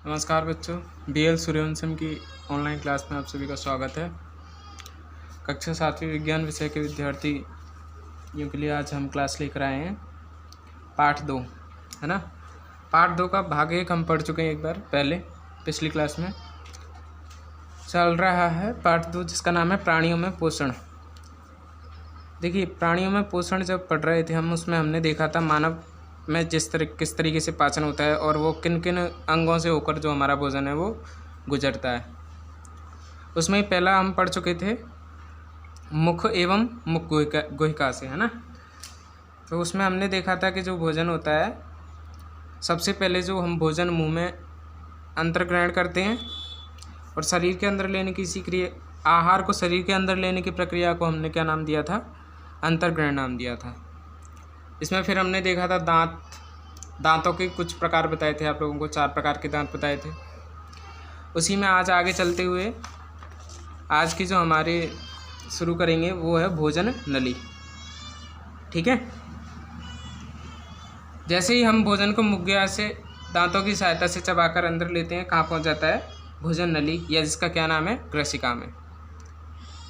नमस्कार बच्चों, BL सूर्यवंशम की ऑनलाइन क्लास में आप सभी का स्वागत है। कक्षा 7वीं विज्ञान विषय के विद्यार्थियों के लिए आज हम क्लास लेकर आए हैं पाठ 2, है ना। पाठ 2 का भाग 1 हम पढ़ चुके हैं एक बार पहले पिछली क्लास में। चल रहा है पाठ 2 जिसका नाम है प्राणियों में पोषण। देखिए, प्राणियों में पोषण जब पढ़ रहे थे हम, उसमें हमने देखा था मानव में किस तरीके से पाचन होता है और वो किन किन अंगों से होकर जो हमारा भोजन है वो गुजरता है। उसमें पहला हम पढ़ चुके थे मुख एवं मुख गुहिका से, है ना। तो उसमें हमने देखा था कि जो भोजन होता है, सबसे पहले जो हम भोजन मुंह में अंतर्ग्रहण करते हैं और शरीर के अंदर लेने की इसी क्रिया, आहार को शरीर के अंदर लेने की प्रक्रिया को हमने क्या नाम दिया था? अंतर्ग्रहण नाम दिया था। इसमें फिर हमने देखा था दांतों के कुछ प्रकार बताए थे आप लोगों को, 4 प्रकार के दांत बताए थे। उसी में आज आगे चलते हुए आज की जो हमारे शुरू करेंगे वो है भोजन नली। ठीक है। जैसे ही हम भोजन को मुखगया से दांतों की सहायता से चबाकर अंदर लेते हैं, कहाँ पहुंच जाता है? भोजन नली, या जिसका क्या नाम है? ग्रसिका में।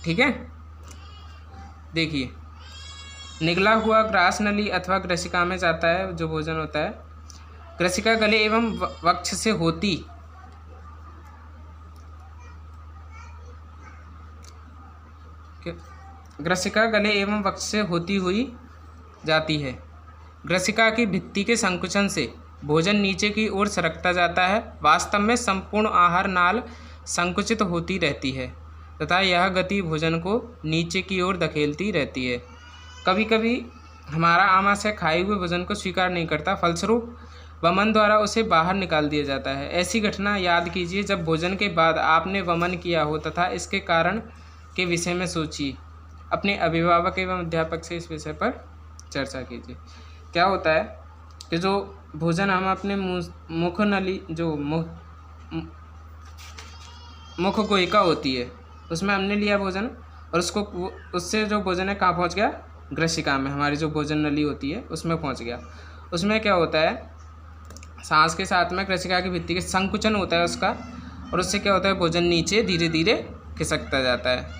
ठीक है। देखिए, निगला हुआ ग्रास नली अथवा ग्रसिका में जाता है जो भोजन होता है। ग्रसिका गले एवं वक्ष से होती ग्रसिका गले एवं वक्ष से होती हुई जाती है। ग्रसिका की भित्ति के संकुचन से भोजन नीचे की ओर सरकता जाता है। वास्तव में संपूर्ण आहार नाल संकुचित होती रहती है तथा यह गति भोजन को नीचे की ओर धकेलती रहती है। कभी कभी हमारा आमाशय खाए हुए भोजन को स्वीकार नहीं करता, फलस्वरूप वमन द्वारा उसे बाहर निकाल दिया जाता है। ऐसी घटना याद कीजिए जब भोजन के बाद आपने वमन किया हो तथा इसके कारण के विषय में सोचिए। अपने अभिभावक एवं अध्यापक से इस विषय पर चर्चा कीजिए। क्या होता है कि जो भोजन हम अपने मुख नली, जो मुख गुहिका होती है, उसमें हमने लिया भोजन और उससे जो भोजन है कहाँ पहुँच गया? ग्रसिका में। हमारी जो भोजन नली होती है उसमें पहुंच गया। उसमें क्या होता है? सांस के साथ में ग्रसिका की भित्ति के संकुचन होता है उसका, और उससे क्या होता है? भोजन नीचे धीरे धीरे खिसकता जाता है।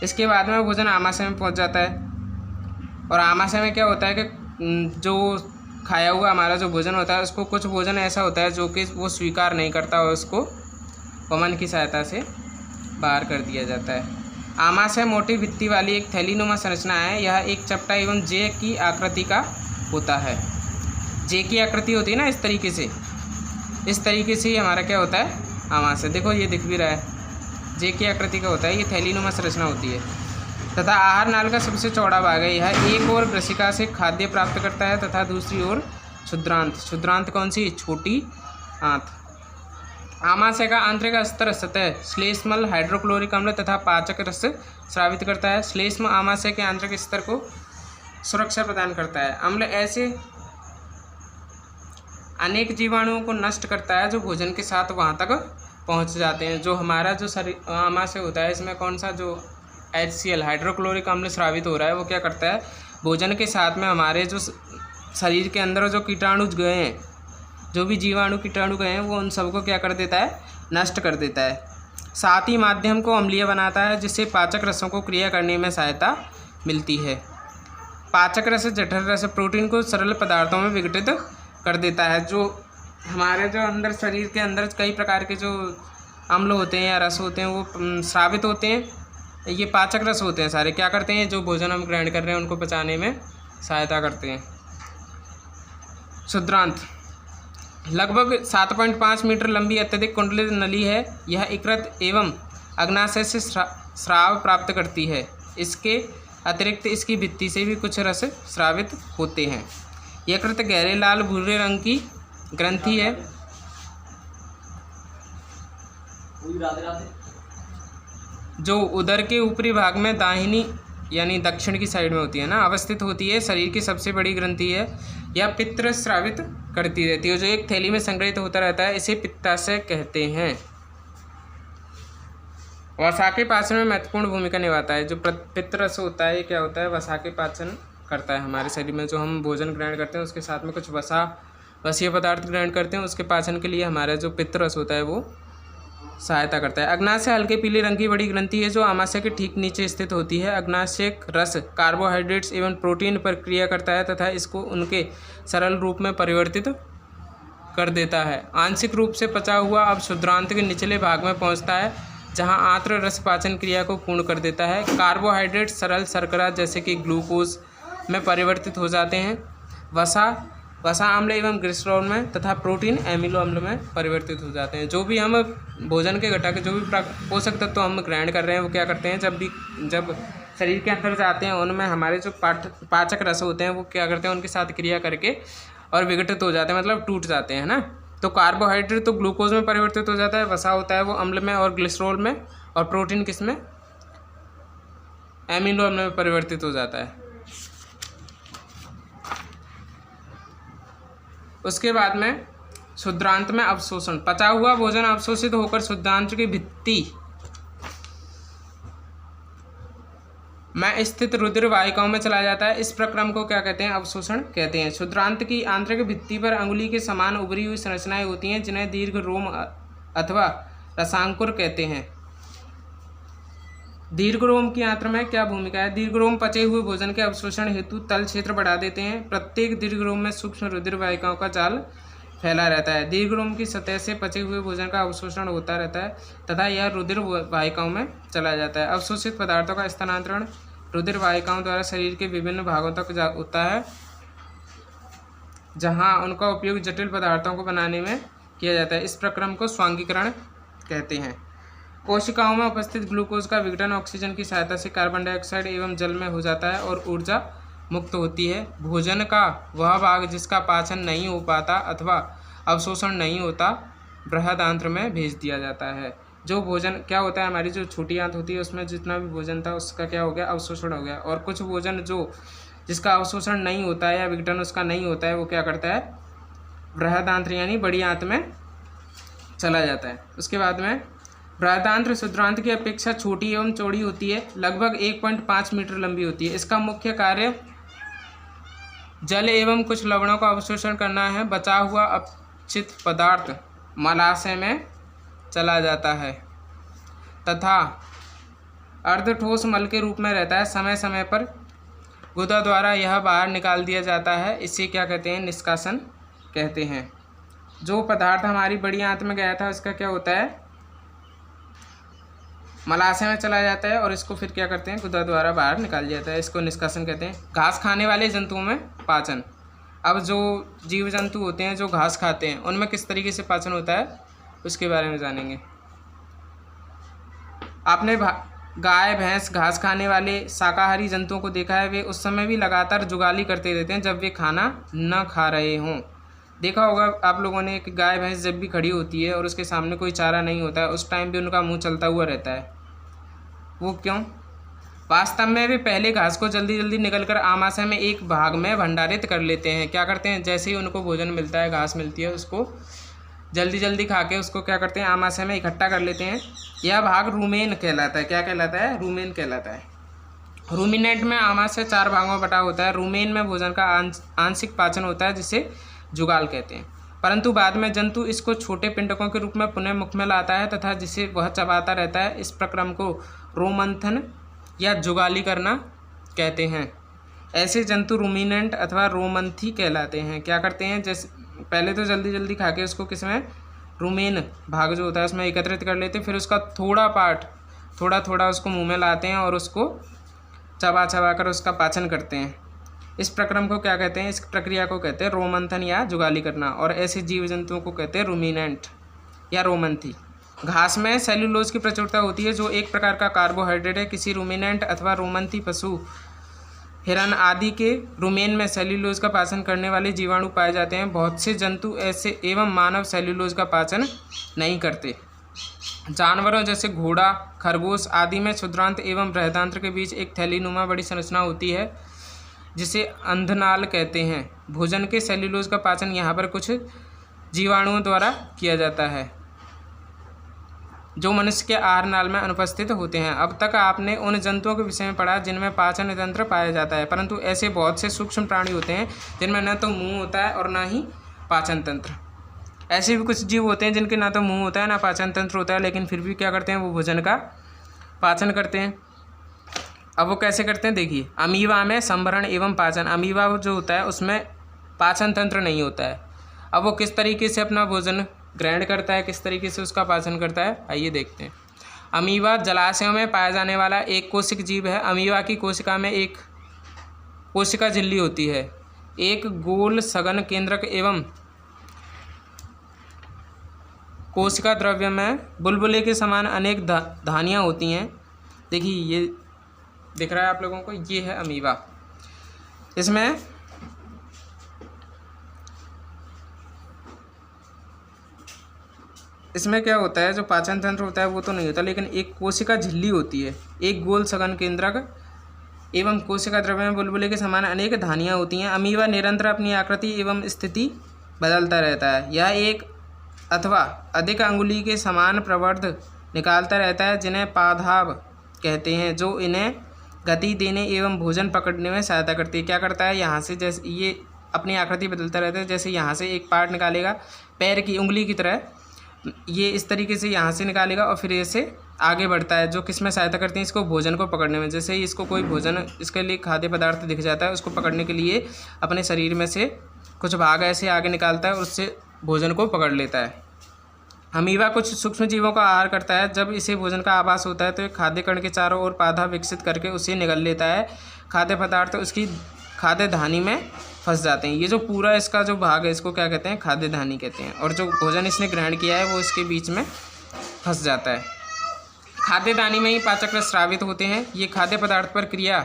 इसके बाद में भोजन आमाशय में पहुंच जाता है, और आमाशय में क्या होता है कि जो खाया हुआ हमारा जो भोजन होता है, उसको कुछ भोजन ऐसा होता है जो कि वो स्वीकार नहीं करता और उसको वमन की सहायता से बाहर कर दिया जाता है। आमाशय मोटी भित्ति वाली एक थैलीनुमा संरचना है। यह एक चपटा एवं जे की आकृति का होता है। जे की आकृति होती है ना, इस तरीके से ही हमारा क्या होता है? आमाशय। देखो, ये दिख भी रहा है, जे की आकृति का होता है। ये थैलीनुमा संरचना होती है तथा आहार नाल का सबसे चौड़ा भाग है। यह एक ओर ग्रसिका से खाद्य प्राप्त करता है तथा दूसरी ओर क्षुद्रांत कौन सी? छोटी आंत। आमाशय का आंतरिक स्तर सतह श्लेष्मल हाइड्रोक्लोरिक अम्ल तथा पाचक रस स्रावित करता है। श्लेष्म आमाशय के आंतरिक स्तर को सुरक्षा प्रदान करता है। अम्ल ऐसे अनेक जीवाणुओं को नष्ट करता है जो भोजन के साथ वहां तक पहुंच जाते हैं। जो हमारा जो शरीर आमाशय होता है, इसमें कौन सा जो HCl हाइड्रोक्लोरिक अम्ल स्रावित हो रहा है, वो क्या करता है? भोजन के साथ में हमारे जो शरीर के अंदर जो कीटाणु गए हैं, जो भी जीवाणु कीटाणु गए हैं, वो उन सबको क्या कर देता है? नष्ट कर देता है। साथ ही माध्यम को अम्लीय बनाता है जिससे पाचक रसों को क्रिया करने में सहायता मिलती है। पाचक रस जठर रस प्रोटीन को सरल पदार्थों में विघटित कर देता है। जो हमारे जो अंदर शरीर के अंदर कई प्रकार के जो अम्ल होते हैं या रस होते हैं, वो स्रावित होते हैं। ये पाचक रस होते हैं सारे। क्या करते हैं? जो भोजन हम ग्रहण कर रहे हैं उनको पचाने में सहायता करते हैं। क्षुद्रांत लगभग 7.5 मीटर लंबी अत्यधिक कुंडलित नली है। यह यकृत एवं अग्नाशय से स्राव प्राप्त करती है। इसके अतिरिक्त इसकी भित्ति से भी कुछ रस स्रावित होते हैं। यकृत गहरे लाल भूरे रंग की ग्रंथि है जो उदर के ऊपरी भाग में दाहिनी यानी दक्षिण की साइड में होती है ना, अवस्थित होती है। शरीर की सबसे बड़ी ग्रंथि है। यह पित्त रस स्रावित करती रहती है, जो एक थैली में संग्रहित होता रहता है। इसे पित्ताशय कहते हैं। वसा के पाचन में महत्वपूर्ण भूमिका निभाता है। जो पित्त रस होता है, ये क्या होता है? वसा के पाचन करता है हमारे शरीर में। जो हम भोजन ग्रहण करते हैं उसके साथ में कुछ वसा वसीय पदार्थ ग्रहण करते हैं, उसके पाचन के लिए हमारा जो पित्तरस होता है वो सहायता करता है। अग्नाशय हल्के पीले रंग की बड़ी ग्रंथि है जो आमाशय के ठीक नीचे स्थित होती है। अग्नाशय रस कार्बोहाइड्रेट्स एवं प्रोटीन पर क्रिया करता है तथा इसको उनके सरल रूप में परिवर्तित कर देता है। आंशिक रूप से पचा हुआ अब क्षुद्रांत के निचले भाग में पहुंचता है जहां आंत्र रस पाचन क्रिया को पूर्ण कर देता है। कार्बोहाइड्रेट सरल शर्करा जैसे कि ग्लूकोज में परिवर्तित हो जाते हैं। वसा अम्ल एवं ग्लिसरॉल में तथा प्रोटीन एमिनो अम्ल में परिवर्तित हो जाते हैं। जो भी हम भोजन के घटक जो भी पोषक तत्व तो हम ग्रहण कर रहे हैं वो क्या करते हैं, जब शरीर के अंदर जाते हैं उनमें हमारे जो पाचक रस होते हैं वो क्या करते हैं, उनके साथ क्रिया करके और विघटित हो जाते हैं, मतलब टूट जाते हैं ना। तो कार्बोहाइड्रेट तो ग्लूकोज में परिवर्तित हो जाता है, वसा होता है वो अम्ल में और ग्लिसरॉल में, और प्रोटीन किस में, एमिनो अम्ल में परिवर्तित हो जाता है। उसके बाद में क्षुद्रांत में अवशोषण। पचा हुआ भोजन अवशोषित होकर क्षुद्रांत की भित्ति में स्थित रुधिर वाहिकाओं में चला जाता है। इस प्रक्रम को क्या कहते हैं, अवशोषण कहते हैं। क्षुद्रांत की आंतरिक भित्ति पर अंगुली के समान उभरी हुई संरचनाएं होती हैं जिन्हें दीर्घ रोम अथवा रसांकुर कहते हैं। दीर्घ रोम की आंत्र में क्या भूमिका है। दीर्घ रोम पचे हुए भोजन के अवशोषण हेतु तल क्षेत्र बढ़ा देते हैं। प्रत्येक दीर्घ रोम में सूक्ष्म रुधिर वाहिकाओं का जाल फैला रहता है। दीर्घ रोम की सतह से पचे हुए भोजन का अवशोषण होता रहता है तथा यह रुधिर वाहिकाओं में चला जाता है। अवशोषित पदार्थों का स्थानांतरण रुधिर वाहिकाओं द्वारा शरीर के विभिन्न भागों तक होता है जहां उनका उपयोग जटिल पदार्थों को बनाने में किया जाता है। इस प्रक्रम को स्वांगीकरण कहते हैं। कोशिकाओं में उपस्थित ग्लूकोज का विघटन ऑक्सीजन की सहायता से कार्बन डाइऑक्साइड एवं जल में हो जाता है और ऊर्जा मुक्त होती है। भोजन का वह भाग जिसका पाचन नहीं हो पाता अथवा अवशोषण नहीं होता बृहदांत्र में भेज दिया जाता है। जो भोजन क्या होता है, हमारी जो छोटी आंत होती है उसमें जितना भी भोजन था उसका क्या हो गया, अवशोषण हो गया। और कुछ भोजन जिसका अवशोषण नहीं होता है या विघटन उसका नहीं होता है वो क्या करता है, बृहदांत्र यानी बड़ी आंत में चला जाता है। उसके बाद में बृहदांत्र क्षुद्रांत की अपेक्षा छोटी एवं चौड़ी होती है, लगभग 1.5 मीटर लंबी होती है। इसका मुख्य कार्य जल एवं कुछ लवणों का अवशोषण करना है। बचा हुआ अपचित पदार्थ मलाशय में चला जाता है तथा अर्धठोस मल के रूप में रहता है। समय समय पर गुदा द्वारा यह बाहर निकाल दिया जाता है। इसे क्या कहते हैं, निष्कासन कहते हैं। जो पदार्थ हमारी बड़ी आंत में गया था उसका क्या होता है, मलाशय में चला जाता है और इसको फिर क्या करते हैं, गुदा द्वारा बाहर निकाल दिया जाता है। इसको निष्कासन कहते हैं। घास खाने वाले जंतुओं में पाचन। अब जो जीव जंतु होते हैं जो घास खाते हैं उनमें किस तरीके से पाचन होता है उसके बारे में जानेंगे। आपने गाय भैंस घास खाने वाले शाकाहारी जंतुओं को देखा है, वे उस समय भी लगातार जुगाली करते रहते हैं जब वे खाना न खा रहे हों। देखा होगा आप लोगों ने कि गाय भैंस जब भी खड़ी होती है और उसके सामने कोई चारा नहीं होता है उस टाइम भी उनका मुंह चलता हुआ रहता है। वो क्यों, वास्तव में वे पहले घास को जल्दी जल्दी निकलकर आमाशय में एक भाग में भंडारित कर लेते हैं। क्या करते हैं, जैसे ही उनको भोजन मिलता है, घास मिलती है, उसको जल्दी जल्दी खा के उसको क्या करते हैं, आमाशय में इकट्ठा कर लेते हैं। यह भाग रूमेन कहलाता है। क्या कहलाता है, रूमेन कहलाता है। रूमिनेंट में आमाशय 4 भागों में बटा होता है। रूमेन में भोजन का आंशिक पाचन होता है जिसे जुगाल कहते हैं, परंतु बाद में जंतु इसको छोटे पिंडकों के रूप में पुनः मुख में लाता है तथा जिसे वह चबाता रहता है। इस प्रक्रम को रोमंथन या जुगाली करना कहते हैं। ऐसे जंतु रूमिनेंट अथवा रोमंथी कहलाते हैं। क्या करते हैं, जैसे पहले तो जल्दी जल्दी खा के उसको किसमें, रूमेन भाग जो होता है उसमें एकत्रित कर लेते हैं, फिर उसका थोड़ा पार्ट थोड़ा थोड़ा उसको मुंह में लाते हैं और उसको चबा चबा कर उसका पाचन करते हैं। इस प्रक्रम को क्या कहते हैं, इस प्रक्रिया को कहते हैं रोमंथन या जुगाली करना। और ऐसे जीव जंतुओं को कहते हैं रूमिनेंट या रोमंथी। घास में सेल्यूलोज की प्रचुरता होती है जो एक प्रकार का कार्बोहाइड्रेट है। किसी रूमिनेंट अथवा रोमंथी पशु, हिरन आदि के रूमेन में सेल्यूलोज का पाचन करने वाले जीवाणु पाए जाते हैं। बहुत से जंतु ऐसे एवं मानव सेल्यूलोज का पाचन नहीं करते। जानवरों जैसे घोड़ा, खरगोश आदि में क्षुद्रांत एवं बृहदांत्र के बीच एक थैलीनुमा बड़ी संरचना होती है जिसे अंधनाल कहते हैं। भोजन के सेल्यूलोज का पाचन यहाँ पर कुछ जीवाणुओं द्वारा किया जाता है जो मनुष्य के आहार नाल में अनुपस्थित होते हैं। अब तक आपने उन जंतुओं के विषय में पढ़ा जिनमें पाचन तंत्र पाया जाता है, परंतु ऐसे बहुत से सूक्ष्म प्राणी होते हैं जिनमें न तो मुंह होता है और न ही पाचन तंत्र। ऐसे भी कुछ जीव होते हैं जिनके ना तो मुंह होता है ना पाचन तंत्र होता है, लेकिन फिर भी क्या करते हैं, वो भोजन का पाचन करते हैं। अब वो कैसे करते हैं देखिए, अमीबा में संभरण एवं पाचन, अमीबा जो होता है उसमें पाचन तंत्र नहीं होता है। अब वो किस तरीके से अपना भोजन ग्रहण करता है, किस तरीके से उसका पाचन करता है, आइए देखते हैं। अमीबा जलाशयों में पाया जाने वाला एक कोशिक जीव है। अमीबा की कोशिका में एक कोशिका झिल्ली होती है, एक गोल सघन केंद्रक एवं कोशिका द्रव्य में बुलबुले के समान अनेक धानियाँ होती हैं। देखिए ये दिख रहा है आप लोगों को, ये है अमीबा। इसमें क्या होता है, जो पाचन तंत्र होता है वो तो नहीं होता, लेकिन एक कोशिका झिल्ली होती है, एक गोल सघन केंद्रक एवं कोशिका द्रव्य में बुलबुले के समान अनेक धानियाँ होती हैं। अमीबा निरंतर अपनी आकृति एवं स्थिति बदलता रहता है। यह एक अथवा अधिक अंगुली के समान प्रवर्ध निकालता रहता है, जिन्हें पादाभ कहते हैं, जो इन्हें गति देने एवं भोजन पकड़ने में सहायता करती है। क्या करता है, यहाँ से जैसे ये अपनी आकृति बदलता रहता है, जैसे यहाँ से एक पार्ट निकालेगा पैर की उंगली की तरह, ये इस तरीके से यहाँ से निकालेगा और फिर ऐसे आगे बढ़ता है, जो किस में सहायता करती है, इसको भोजन को पकड़ने में। जैसे ही इसको कोई भोजन, इसके लिए खाद्य पदार्थ दिख जाता है, उसको पकड़ने के लिए अपने शरीर में से कुछ भाग ऐसे आगे निकालता है और उससे भोजन को पकड़ लेता है। अमीबा कुछ सूक्ष्म जीवों का आहार करता है। जब इसे भोजन का आभास होता है तो एक खाद्य कण के चारों ओर पाधा विकसित करके उसे निगल लेता है। खाद्य पदार्थ उसकी खाद्य धानी में फंस जाते हैं। ये जो पूरा इसका जो भाग है, इसको क्या कहते हैं, खाद्य धानी कहते हैं, और जो भोजन इसने ग्रहण किया है वो इसके बीच में फंस जाता है। खाद्य धानी में ही पाचक रस स्रावित होते हैं। ये खाद्य पदार्थ पर क्रिया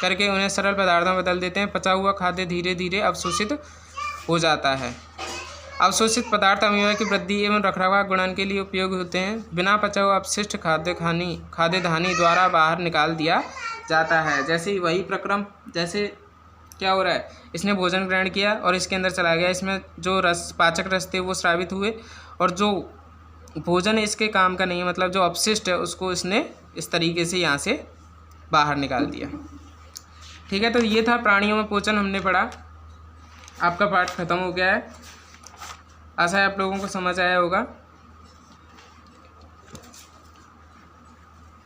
करके उन्हें सरल पदार्थों में बदल देते हैं। पचा हुआ खाद्य धीरे धीरे अवशोषित हो जाता है। अवशोषित पदार्थ अमीबा की वृद्धि एवं रखरखाव गुणन के लिए उपयोग होते हैं। बिना पचा हुआ अपशिष्ट खाद्य धानी द्वारा बाहर निकाल दिया जाता है। जैसे वही प्रक्रम, जैसे क्या हो रहा है, इसने भोजन ग्रहण किया और इसके अंदर चला गया, इसमें जो रस पाचक रस थे वो स्रावित हुए, और जो भोजन इसके काम का नहीं है, मतलब जो अपशिष्ट है, उसको इसने इस तरीके से यहाँ से बाहर निकाल दिया। ठीक है, तो ये था प्राणियों में पोषण, हमने पढ़ा। आपका पाठ खत्म हो गया है। आशा है आप लोगों को समझ आया होगा।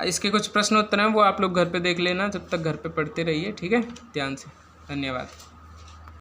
इसके कुछ प्रश्न उत्तर हैं वो आप लोग घर पे देख लेना, जब तक घर पे पढ़ते रहिए। ठीक है, ध्यान से। धन्यवाद।